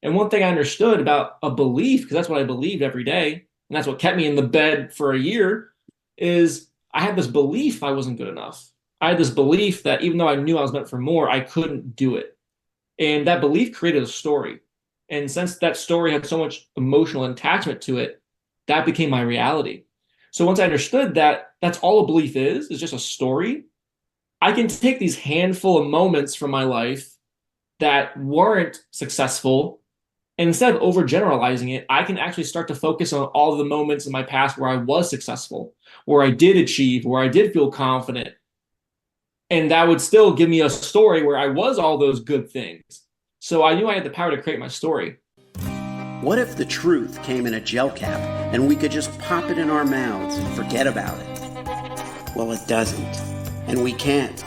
And one thing I understood about a belief, because that's what I believed every day, and that's what kept me in the bed for a year, is I had this belief I wasn't good enough. I had this belief that even though I knew I was meant for more, I couldn't do it. And that belief created a story. And since that story had so much emotional attachment to it, that became my reality. So once I understood that that's all a belief is just a story, I can take these handful of moments from my life that weren't successful, and instead of overgeneralizing it, I can actually start to focus on all of the moments in my past where I was successful, where I did achieve, where I did feel confident. And that would still give me a story where I was all those good things. So I knew I had the power to create my story. What if the truth came in a gel cap and we could just pop it in our mouths and forget about it? Well, it doesn't. And we can't.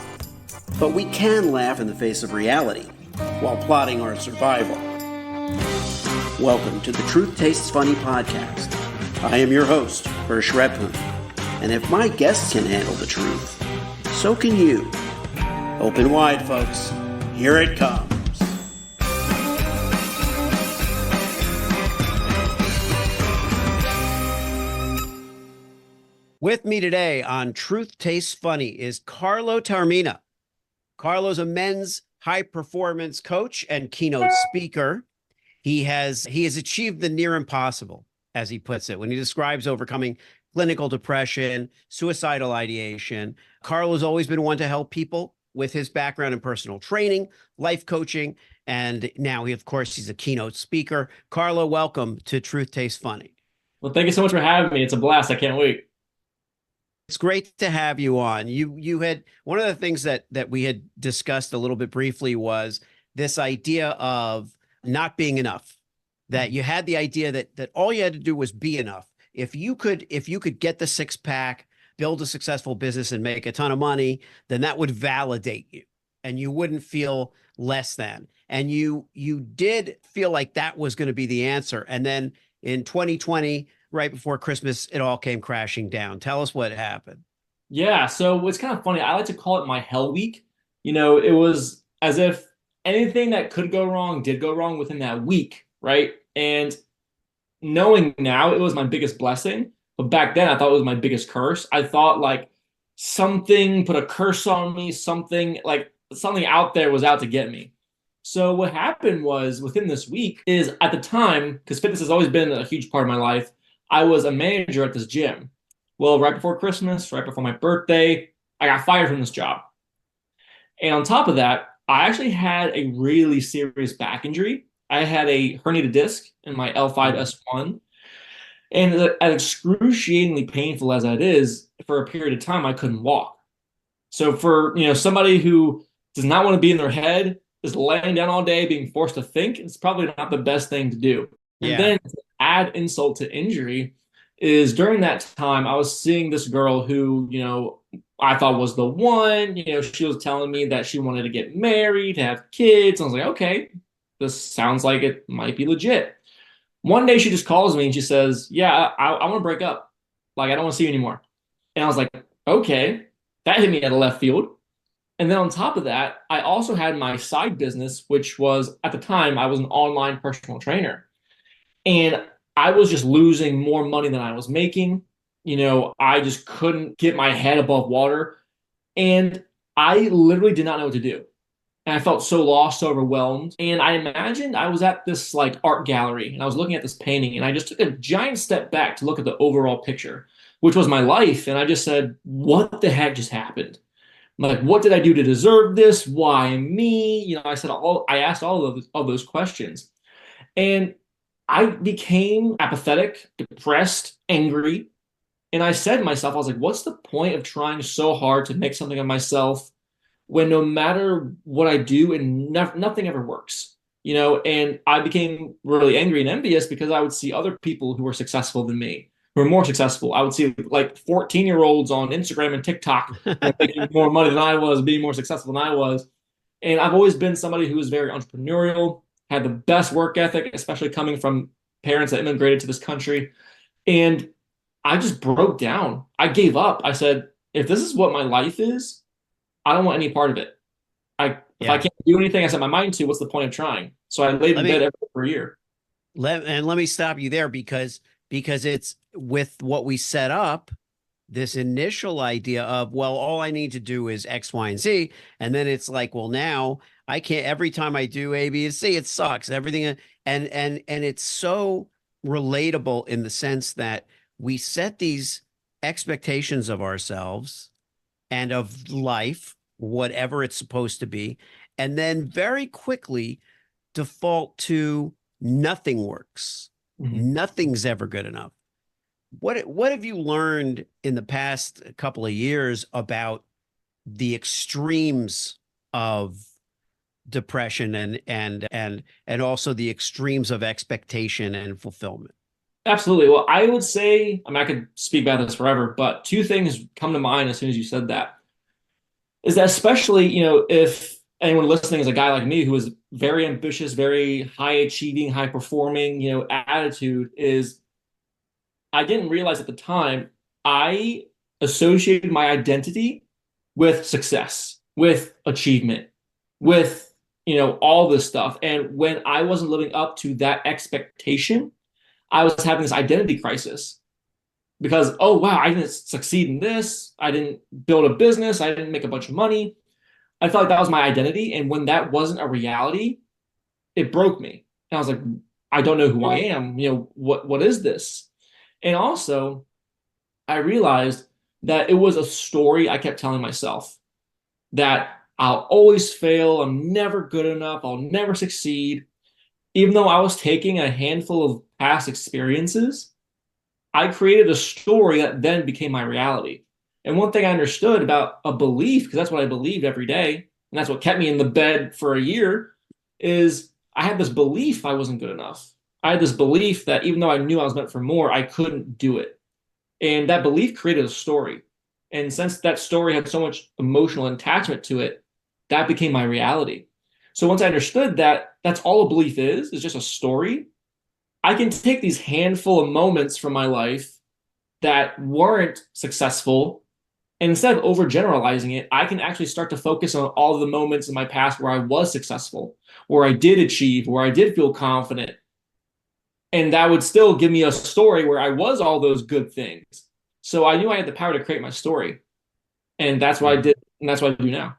But we can laugh in the face of reality while plotting our survival. Welcome to the Truth Tastes Funny podcast. I am your host, Hirsch Redpun. And if my guests can handle the truth, so can you. Open wide, folks. Here it comes. With me today on Truth Tastes Funny is Carlo Taormina. Carlo's a men's high performance coach and keynote speaker. He has achieved the near impossible, as he puts it, when he describes overcoming clinical depression, suicidal ideation. Carlo's always been one to help people with his background in personal training, life coaching, and now he's a keynote speaker. Carlo, welcome to Truth Tastes Funny. Well, thank you so much for having me. It's a blast. I can't wait. It's great to have you on. You had one of the things that we had discussed a little bit briefly was this idea of not being enough. That you had the idea that all you had to do was be enough. If you could get the six pack, build a successful business and make a ton of money, then that would validate you and you wouldn't feel less than. And you did feel like that was going to be the answer. And then in 2020, right before Christmas, it all came crashing down. Tell us what happened. Yeah, so it's kind of funny. I like to call it my hell week. It was as if anything that could go wrong did go wrong within that week, right? And knowing now it was my biggest blessing, but back then I thought it was my biggest curse. I thought like something put a curse on me, something out there was out to get me. So what happened was within this week is at the time, because fitness has always been a huge part of my life, I was a manager at this gym. Well, right before Christmas, right before my birthday, I got fired from this job. And on top of that, I actually had a really serious back injury. I had a herniated disc in my L5S1. And as excruciatingly painful as that is, for a period of time, I couldn't walk. So for somebody who does not want to be in their head, is laying down all day, being forced to think, it's probably not the best thing to do. And then to add insult to injury is during that time, I was seeing this girl who, I thought was the one. She was telling me that she wanted to get married, to have kids. I was like, okay, this sounds like it might be legit. One day she just calls me and she says, yeah, I want to break up. Like, I don't want to see you anymore. And I was like, okay, that hit me out of left field. And then on top of that, I also had my side business, which was at the time, I was an online personal trainer. And I was just losing more money than I was making. I just couldn't get my head above water. And I literally did not know what to do. And I felt so lost, so overwhelmed. And I imagined I was at this like art gallery and I was looking at this painting and I just took a giant step back to look at the overall picture, which was my life. And I just said, what the heck just happened? Like, what did I do to deserve this? Why me? I asked all of those questions. And I became apathetic, depressed, angry. And I said to myself, I was like, what's the point of trying so hard to make something of myself when no matter what I do and nothing ever works? And I became really angry and envious because I would see other people who were successful than me, who were more successful. I would see like 14-year-olds on Instagram and TikTok making more money than I was, being more successful than I was. And I've always been somebody who was very entrepreneurial, had the best work ethic, especially coming from parents that immigrated to this country. And I just broke down. I gave up. I said, if this is what my life is, I don't want any part of it. If I Yeah. can't do anything I set my mind to, what's the point of trying? So I laid Let in bed me every day for a year. let me stop you there because it's with what we set up, this initial idea of, well, all I need to do is X, Y, and Z. And then it's like, well, now I can't, every time I do A, B, and C, it sucks. Everything. And it's so relatable in the sense that we set these expectations of ourselves and of life, whatever it's supposed to be, and then very quickly default to nothing works. Mhm. Nothing's ever good enough. What have you learned in the past couple of years about the extremes of depression and also the extremes of expectation and fulfillment? Absolutely. Well, I would say, I mean, I could speak about this forever, but two things come to mind as soon as you said that. Is that especially, if anyone listening is a guy like me who is very ambitious, very high achieving, high performing, attitude, is I didn't realize at the time I associated my identity with success, with achievement, with, all this stuff. And when I wasn't living up to that expectation, I was having this identity crisis because, oh, wow, I didn't succeed in this. I didn't build a business. I didn't make a bunch of money. I felt like that was my identity. And when that wasn't a reality, it broke me. And I was like, I don't know who I am. What is this? And also, I realized that it was a story I kept telling myself that I'll always fail. I'm never good enough. I'll never succeed. Even though I was taking a handful of past experiences, I created a story that then became my reality. And one thing I understood about a belief, because that's what I believed every day, and that's what kept me in the bed for a year, is I had this belief I wasn't good enough. I had this belief that even though I knew I was meant for more, I couldn't do it. And that belief created a story. And since that story had so much emotional attachment to it, that became my reality. So once I understood that that's all a belief is just a story, I can take these handful of moments from my life that weren't successful, and instead of overgeneralizing it, I can actually start to focus on all of the moments in my past where I was successful, where I did achieve, where I did feel confident. And that would still give me a story where I was all those good things. So I knew I had the power to create my story. And that's what I Yeah. did. And that's what I do now.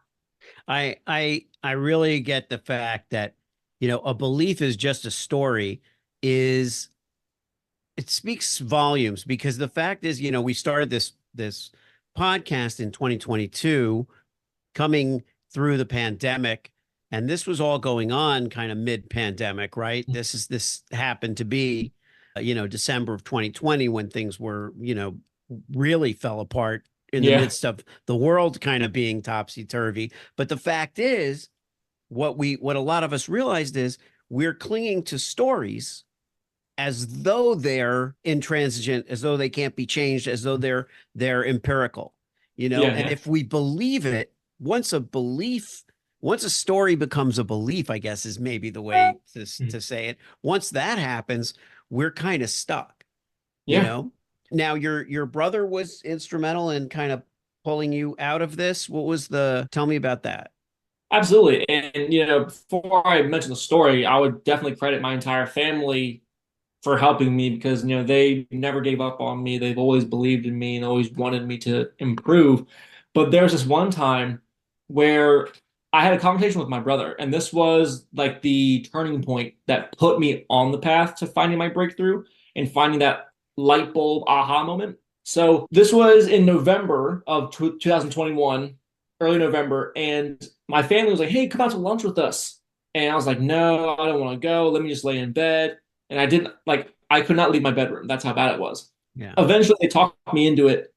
I really get the fact that, a belief is just a story is it speaks volumes because the fact is, we started this podcast in 2022 coming through the pandemic, and this was all going on kind of mid-pandemic, right? This happened to be December of 2020 when things were, really fell apart in the Yeah. midst of the world kind of being topsy-turvy. But the fact is, what a lot of us realized is we're clinging to stories as though they're intransigent, as though they can't be changed, as though they're empirical, Yeah. and Yeah. if we believe it, once a story becomes a belief, I guess is maybe the way to say it. Once that happens, we're kind of stuck, you Yeah. know. Now your brother was instrumental in kind of pulling you out of this. What was the tell me about that? Absolutely. And, before I mention the story, I would definitely credit my entire family for helping me because, they never gave up on me. They've always believed in me and always wanted me to improve. But there was this one time where I had a conversation with my brother, and this was like the turning point that put me on the path to finding my breakthrough and finding that light bulb aha moment. So this was in November of 2021, early November, and my family was like, "Hey, come out to lunch with us." And I was like, "No, I don't want to go. Let me just lay in bed." And I didn't like I could not leave my bedroom. That's how bad it was. Yeah. Eventually they talked me into it.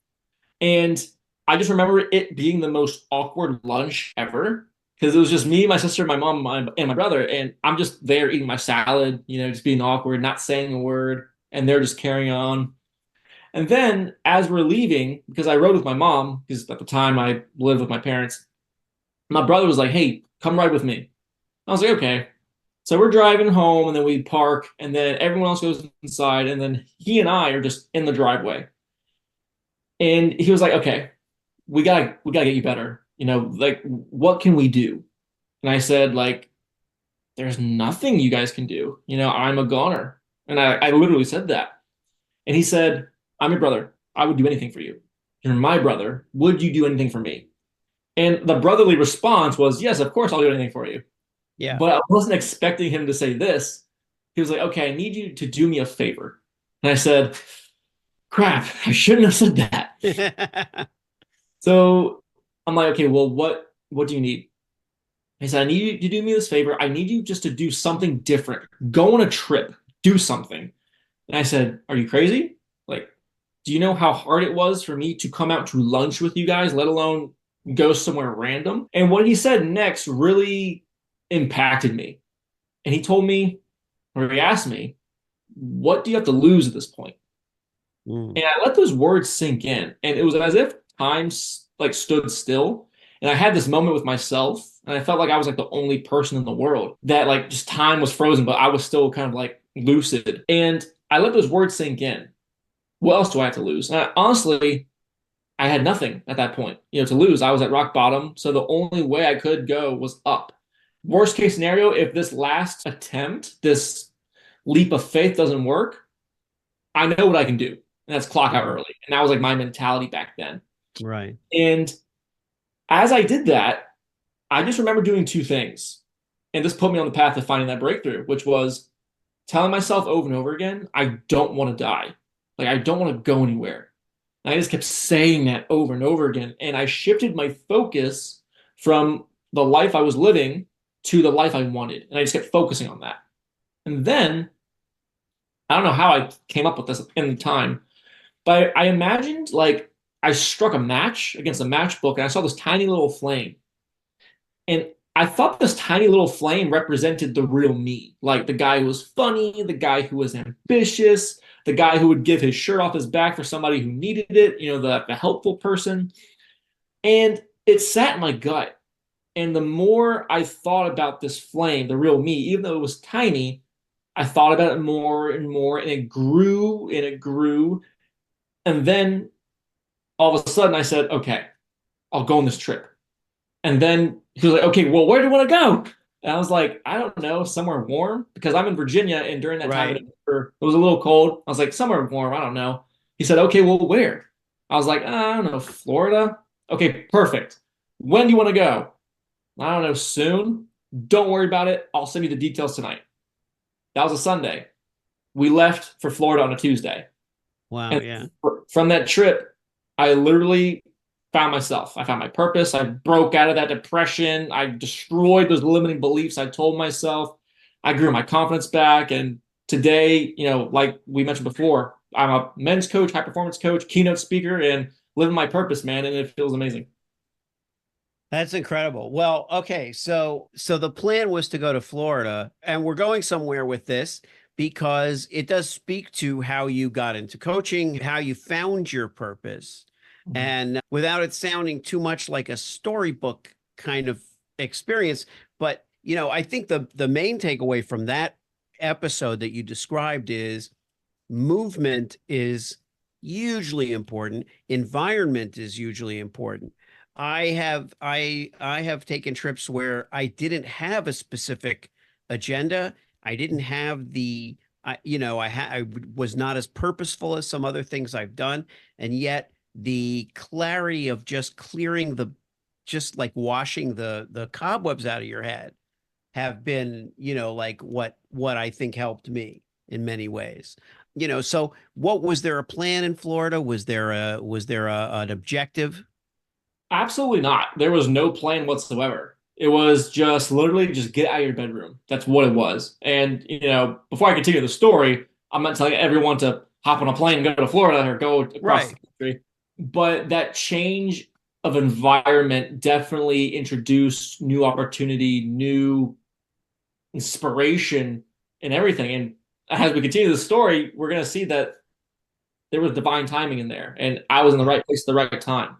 And I just remember it being the most awkward lunch ever because it was just me, my sister, my mom, and my brother. And I'm just there eating my salad, just being awkward, not saying a word. And they're just carrying on. And then as we're leaving, because I rode with my mom, because at the time I lived with my parents, my brother was like, "Hey, come ride with me." I was like, "Okay." So we're driving home and then we park and then everyone else goes inside and then he and I are just in the driveway. And he was like, "Okay, we gotta get you better. Like what can we do?" And I said, like, there's nothing you guys can do. I'm a goner. And I literally said that. And he said, I'm your brother. I would do anything for you. You're my brother. Would you do anything for me? And the brotherly response was, yes, of course I'll do anything for you. Yeah. But I wasn't expecting him to say this. He was like, okay, I need you to do me a favor. And I said, crap, I shouldn't have said that. So I'm like, okay, well, what do you need? He said, I need you to do me this favor. I need you just to do something different. Go on a trip. Do something. And I said, are you crazy? Like, do you know how hard it was for me to come out to lunch with you guys, let alone go somewhere random? And what he said next really impacted me. And he told me, or he asked me, what do you have to lose at this point? Mm. And I let those words sink in. And it was as if time like stood still. And I had this moment with myself. And I felt like I was like the only person in the world that like just time was frozen, but I was still kind of like lucid. And I let those words sink in. What else do I have to lose? And honestly, I had nothing at that point, to lose. I was at rock bottom. So the only way I could go was up. Worst case scenario, if this last attempt, this leap of faith doesn't work, I know what I can do. And that's clock out early. And that was like my mentality back then. Right. And as I did that, I just remember doing two things. And this put me on the path of finding that breakthrough, which was telling myself over and over again, I don't want to die. Like, I don't want to go anywhere. And I just kept saying that over and over again. And I shifted my focus from the life I was living to the life I wanted. And I just kept focusing on that. And then I don't know how I came up with this in the time, but I imagined like I struck a match against a matchbook and I saw this tiny little flame. And I thought this tiny little flame represented the real me, like the guy who was funny, the guy who was ambitious, the guy who would give his shirt off his back for somebody who needed it, the helpful person. And it sat in my gut. And the more I thought about this flame, the real me, even though it was tiny, I thought about it more and more, and it grew and it grew. And then all of a sudden I said, okay, I'll go on this trip. And then he was like, okay, well, where do you want to go? And I was like, I don't know, somewhere warm because I'm in Virginia. And during that time, Right. it was a little cold. I was like, somewhere warm. I don't know. He said, okay, well, where? I was like, I don't know, Florida. Okay, perfect. When do you want to go? I don't know, soon. Don't worry about it. I'll send you the details tonight. That was a Sunday. We left for Florida on a Tuesday. Wow. And Yeah. from that trip, I literally found myself. I found my purpose. I broke out of that depression. I destroyed those limiting beliefs I told myself. I grew my confidence back. And today, like we mentioned before, I'm a men's coach, high performance coach, keynote speaker, and living my purpose, man. And it feels amazing. That's incredible. Well, okay, so the plan was to go to Florida, and we're going somewhere with this because it does speak to how you got into coaching, how you found your purpose. Mhm. And without it sounding too much like a storybook kind of experience, but I think the main takeaway from that episode that you described is movement is hugely important, environment is hugely important. I have taken trips where I didn't have a specific agenda. I didn't have the I was not as purposeful as some other things I've done, and yet the clarity of just clearing the just like washing the cobwebs out of your head have been, like what I think helped me in many ways. So what was there a plan in Florida? Was there an objective? Absolutely not. There was no plan whatsoever. It was just literally just get out of your bedroom. That's what it was. And, before I continue the story, I'm not telling everyone to hop on a plane and go to Florida or go across Right. the country. But that change of environment definitely introduced new opportunity, new inspiration, and everything. And as we continue the story, we're going to see that there was divine timing in there. And I was in the Yeah. right place at the right time.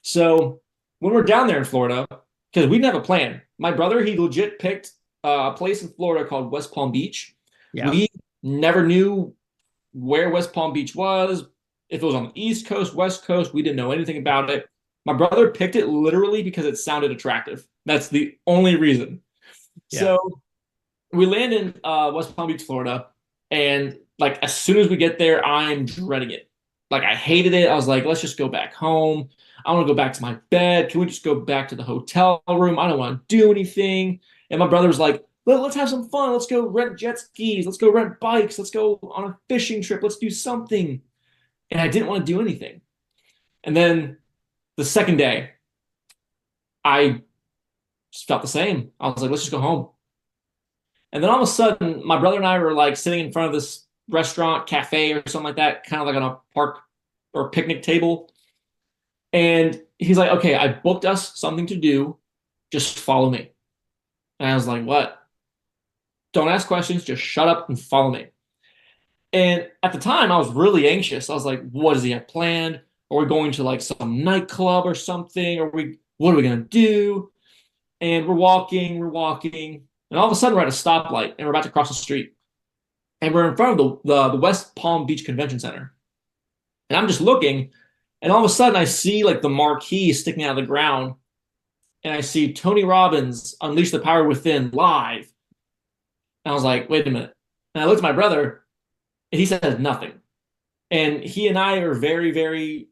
So when we're down there in Florida, because we didn't have a plan, my brother, he legit picked a place in Florida called West Palm Beach. Yeah. We never knew where West Palm Beach was, if it was on the East Coast, West Coast. We didn't know anything about it. My brother picked it literally because it sounded attractive. That's the only reason. Yeah. So we land in West Palm Beach, Florida, and like as soon as we get there, I'm dreading it. Like I hated it. I was like, let's just go back home. I want to go back to my bed. Can we just go back to the hotel room? I don't want to do anything. And my brother was like, let's have some fun. Let's go rent jet skis. Let's go rent bikes. Let's go on a fishing trip. Let's do something. And I didn't want to do anything. And then the second day, I just felt the same. I was like, let's just go home. And then all of a sudden, my brother and I were like sitting in front of this restaurant, cafe, or something like that, kind of like on a park or picnic table. And he's like, okay, I booked us something to do. Just follow me. And I was like, what? Don't ask questions. Just shut up and follow me. And at the time, I was really anxious. I was like, what does he have planned? Are we going to like some nightclub or something? What are we going to do? And we're walking. And all of a sudden, we're at a stoplight and we're about to cross the street. And we're in front of the West Palm Beach Convention Center. And I'm just looking, and all of a sudden I see like the marquee sticking out of the ground, and I see Tony Robbins Unleash the Power Within live. And I was like, wait a minute. And I looked at my brother, and he said nothing. And he and I are very, very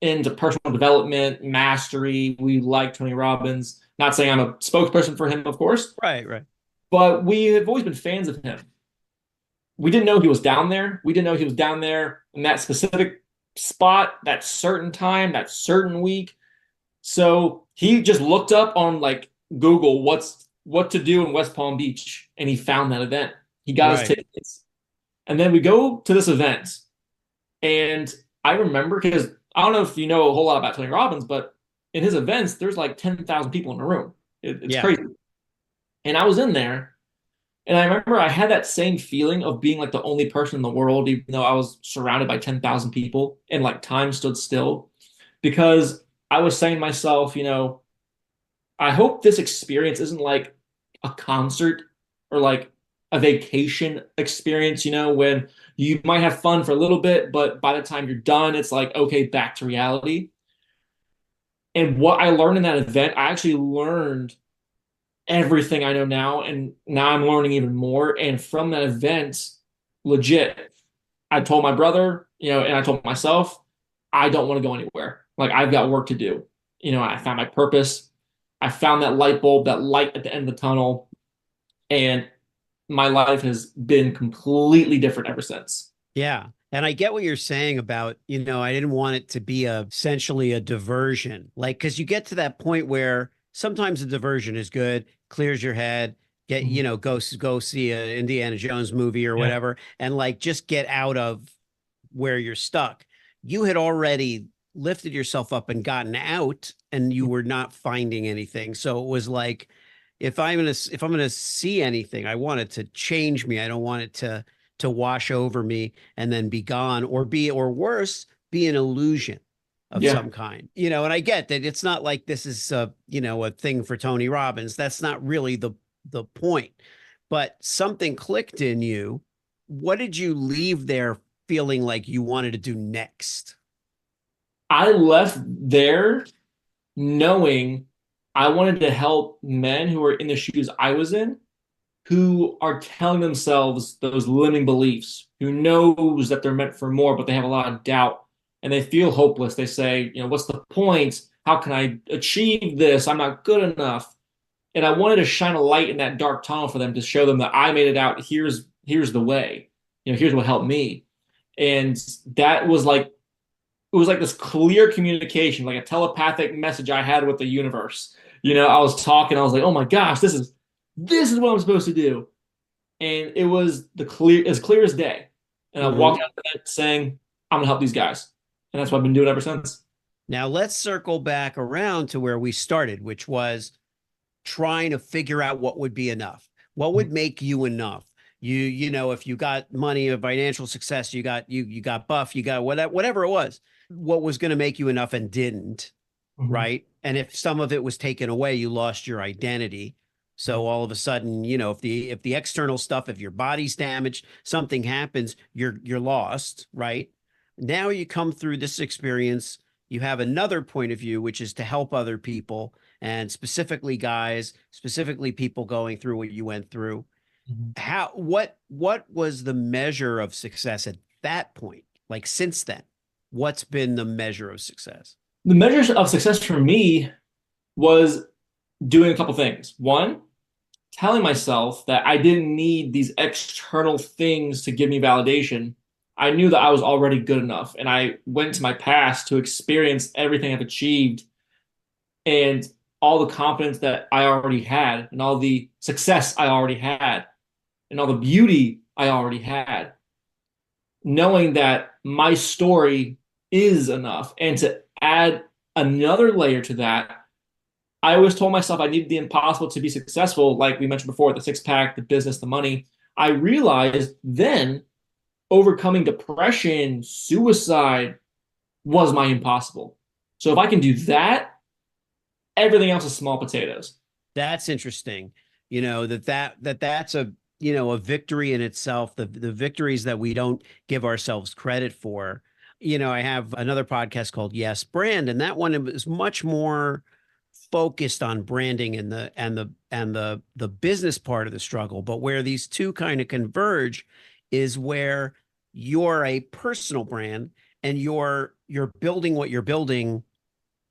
into personal development, mastery. We like Tony Robbins. Not saying I'm a spokesperson for him, of course, Right, right. but we have always been fans of him. We didn't know he was down there. We didn't know he was down there in that specific spot, that certain time, that certain week. So he just looked up on like Google what to do in West Palm Beach, and he found that event. He got his Right. tickets, and then we go to this event, and I remember because I don't know if you know a whole lot about Tony Robbins, but in his events, there's like 10,000 people in the room. It's Yeah. crazy. And I was in there, and I remember I had that same feeling of being like the only person in the world, even though I was surrounded by 10,000 people and like time stood still, because I was saying to myself, I hope this experience isn't like a concert or like a vacation experience, when you might have fun for a little bit, but by the time you're done, it's like, okay, back to reality. And what I learned in that event, I actually learned everything I know now, and now I'm learning even more. And from that event, legit, I told my brother, and I told myself, I don't want to go anywhere. Like I've got work to do. I found my purpose. I found that light bulb, that light at the end of the tunnel, and my life has been completely different ever since. Yeah. And I get what you're saying about, I didn't want it to be essentially a diversion. Like, because you get to that point where sometimes a diversion is good, clears your head, get, Mhm. go see a Indiana Jones movie or Yeah. whatever, and like just get out of where you're stuck. You had already lifted yourself up and gotten out, and you were not finding anything. So it was like, if I'm gonna see anything, I want it to change me. I don't want it to wash over me and then be gone, or worse, be an illusion of Yeah. some kind. And I get that it's not like this is a thing for Tony Robbins. That's not really the point. But something clicked in you. What did you leave there feeling like you wanted to do next? I left there knowing I wanted to help men who are in the shoes I was in, who are telling themselves those limiting beliefs, who knows that they're meant for more, but they have a lot of doubt and they feel hopeless. They say, what's the point? How can I achieve this? I'm not good enough. And I wanted to shine a light in that dark tunnel for them to show them that I made it out. Here's the way. Here's what helped me. And that was like it was like this clear communication, like a telepathic message I had with the universe. I was talking, I was like, oh my gosh, this is what I'm supposed to do. And it was the clear as day. And I Mhm. walked out of that saying, I'm gonna help these guys. And that's what I've been doing ever since. Now let's circle back around to where we started, which was trying to figure out what would be enough. What would make you enough? If you got money or financial success, you got buff, you got whatever it was, what was going to make you enough and didn't, Mhm. right? And if some of it was taken away, you lost your identity. So all of a sudden, if the external stuff, if your body's damaged, something happens, you're lost, right? Now you come through this experience, you have another point of view, which is to help other people, and specifically guys, specifically people going through what you went through. Mhm. What was the measure of success at that point? Like since then, what's been the measure of success? The measure of success for me was doing a couple things. One, telling myself that I didn't need these external things to give me validation. I knew that I was already good enough, and I went to my past to experience everything I've achieved and all the confidence that I already had, and all the success I already had, and all the beauty I already had, knowing that my story is enough. And to add another layer to that, I always told myself I needed the impossible to be successful, like we mentioned before, the six pack, the business, the money. I realized then overcoming depression, suicide was my impossible. So if I can do that, everything else is small potatoes. That's interesting. That's a, a victory in itself. The victories that we don't give ourselves credit for. I have another podcast called Yes Brand, and that one is much more focused on branding and the business part of the struggle. But where these two kind of converge is where you're a personal brand and you're building what you're building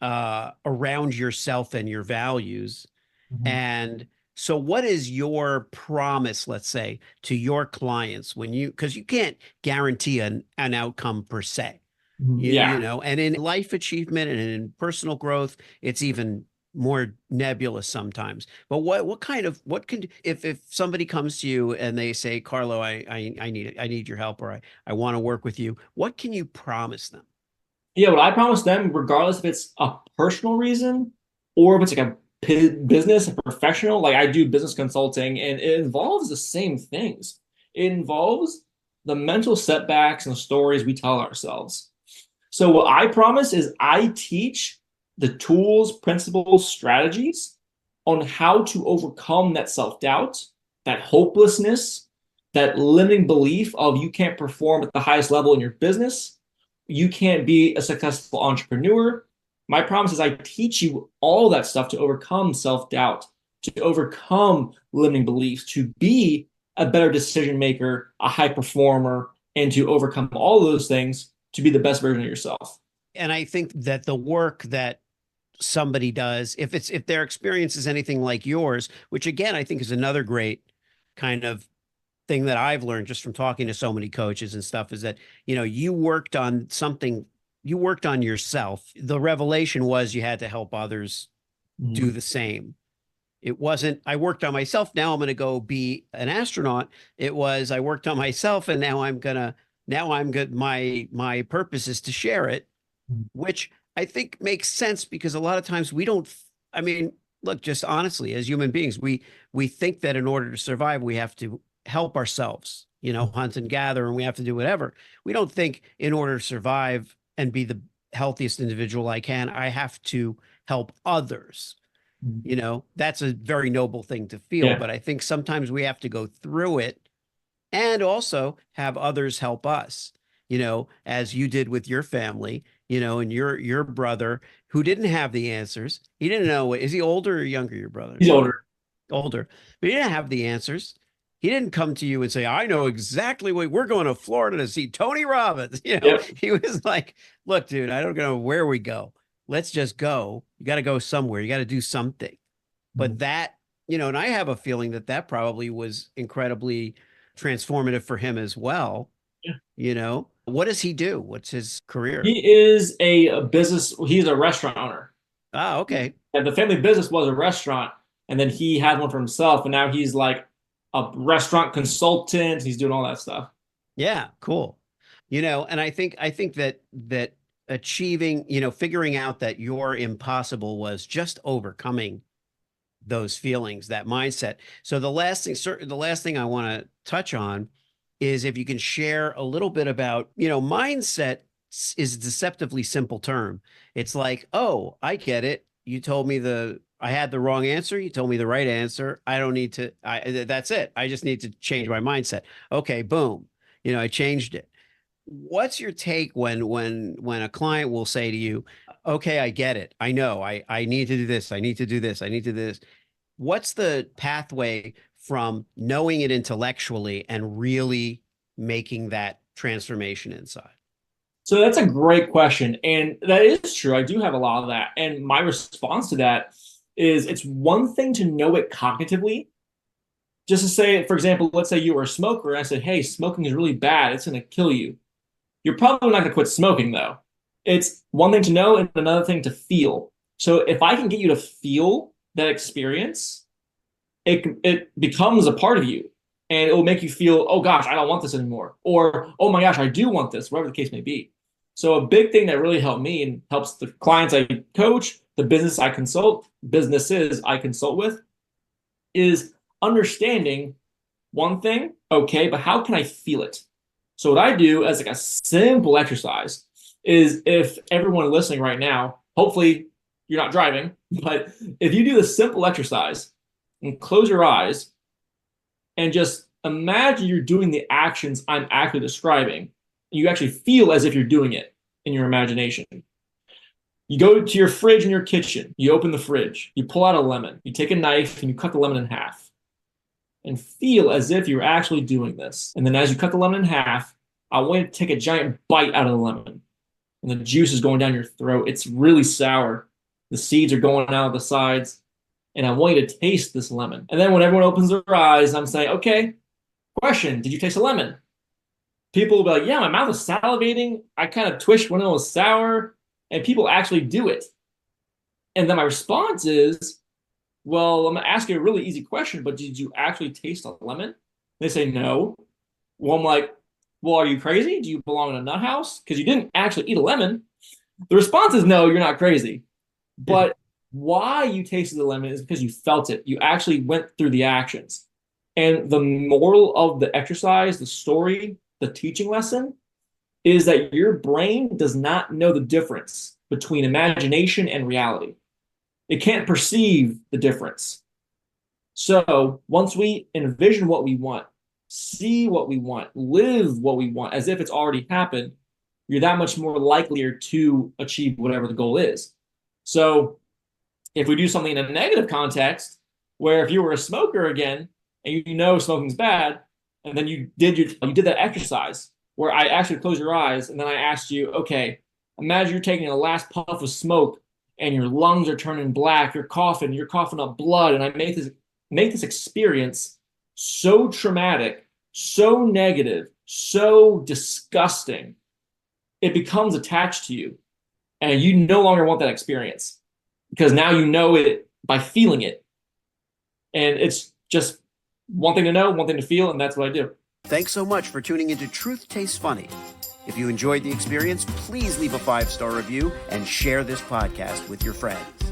around yourself and your values. Mhm. And so what is your promise, let's say, to your clients when because you can't guarantee an outcome per se, Yeah. and in life achievement and in personal growth, it's even more nebulous sometimes. But what can, if somebody comes to you and they say, Carlo, I need your help, or I want to work with you, what can you promise them? Yeah, what I promise them, regardless if it's a personal reason or if it's like a business, a professional, like I do business consulting, and it involves the same things. It involves the mental setbacks and the stories we tell ourselves. So what I promise is I teach the tools, principles, strategies on how to overcome that self-doubt, that hopelessness, that limiting belief of you can't perform at the highest level in your business, you can't be a successful entrepreneur. My promise is I teach you all that stuff to overcome self-doubt, to overcome limiting beliefs, to be a better decision maker, a high performer, and to overcome all of those things to be the best version of yourself. And I think that the work that somebody does, if their experience is anything like yours, which again I think is another great kind of thing that I've learned just from talking to so many coaches and stuff, is that you worked on something, you worked on yourself. The revelation was you had to help others do Mm-hmm. the same. It wasn't, I worked on myself, now I'm going to go be an astronaut. It was, I worked on myself, and now I'm good. My purpose is to share it, which I think makes sense because a lot of times we don't, I mean, look, just honestly, as human beings, we think that in order to survive, we have to help ourselves, hunt and gather, and we have to do whatever. We don't think in order to survive and be the healthiest individual I can, I have to help others. That's a very noble thing to feel, Yeah. but I think sometimes we have to go through it and also have others help us, as you did with your family, and your brother who didn't have the answers. He didn't know. Is he older or younger, your brother? He's older. Older, but he didn't have the answers. He didn't come to you and say, I know exactly what we're going to Florida to see Tony Robbins. Yep. He was like, look, dude, I don't know where we go. Let's just go. You got to go somewhere. You got to do something. But that, and I have a feeling that that probably was incredibly transformative for him as well. Yeah. What does he do? What's his career? He is a business, he's a restaurant owner. Oh, okay. And the family business was a restaurant, and then he had one for himself, and now he's like a restaurant consultant. He's doing all that stuff. Yeah, cool. And I think that achieving, figuring out that your impossible was just overcoming those feelings, that mindset. So the last thing I want to touch on is if you can share a little bit about, mindset is a deceptively simple term. It's like, oh, I get it. You told me I had the wrong answer. You told me the right answer. I don't need to, that's it. I just need to change my mindset. Okay, boom. I changed it. What's your take when a client will say to you, okay, I get it. I know I need to do this. I need to do this. I need to do this. What's the pathway from knowing it intellectually and really making that transformation inside? So that's a great question. And that is true. I do have a lot of that. And my response to that is it's one thing to know it cognitively. Just to say, for example, let's say you were a smoker and I said, hey, smoking is really bad. It's going to kill you. You're probably not going to quit smoking, though. It's one thing to know and another thing to feel. So if I can get you to feel that experience, it becomes a part of you. And it will make you feel, oh gosh, I don't want this anymore. Or, oh my gosh, I do want this, whatever the case may be. So a big thing that really helped me and helps the clients I coach, the businesses I consult with, is understanding one thing, okay, but how can I feel it? So what I do as like a simple exercise is if everyone listening right now, hopefully you're not driving, but if you do the simple exercise and close your eyes and just imagine you're doing the actions I'm actually describing, and you actually feel as if you're doing it in your imagination. You go to your fridge in your kitchen, you open the fridge, you pull out a lemon, you take a knife and you cut the lemon in half and feel as if you're actually doing this. And then as you cut the lemon in half, I want you to take a giant bite out of the lemon. And the juice is going down your throat. It's really sour. The seeds are going out of the sides. And I want you to taste this lemon. And then when everyone opens their eyes, I'm saying, okay, question, did you taste a lemon? People will be like, yeah, my mouth is salivating. I kind of twitched when it was sour. And people actually do it. And then my response is, well, I'm going to ask you a really easy question, but did you actually taste a lemon? They say no. Well, I'm like, well, are you crazy? Do you belong in a nut house? Because you didn't actually eat a lemon. The response is no, you're not crazy. But why you tasted the lemon is because you felt it. You actually went through the actions. And the moral of the exercise, the story, the teaching lesson is that your brain does not know the difference between imagination and reality. It can't perceive the difference. So once we envision what we want, see what we want, live what we want as if it's already happened, you're that much more likelier to achieve whatever the goal is. So if we do something in a negative context, where if you were a smoker again, and you know smoking's bad, and then you did that exercise where I actually closed your eyes, and then I asked you, okay, imagine you're taking a last puff of smoke and your lungs are turning black, you're coughing up blood, and I make this experience so traumatic, so negative, so disgusting, it becomes attached to you. And you no longer want that experience because now you know it by feeling it. And it's just one thing to know, one thing to feel, and that's what I do. Thanks so much for tuning into Truth Tastes Funny. If you enjoyed the experience, please leave a 5-star review and share this podcast with your friends.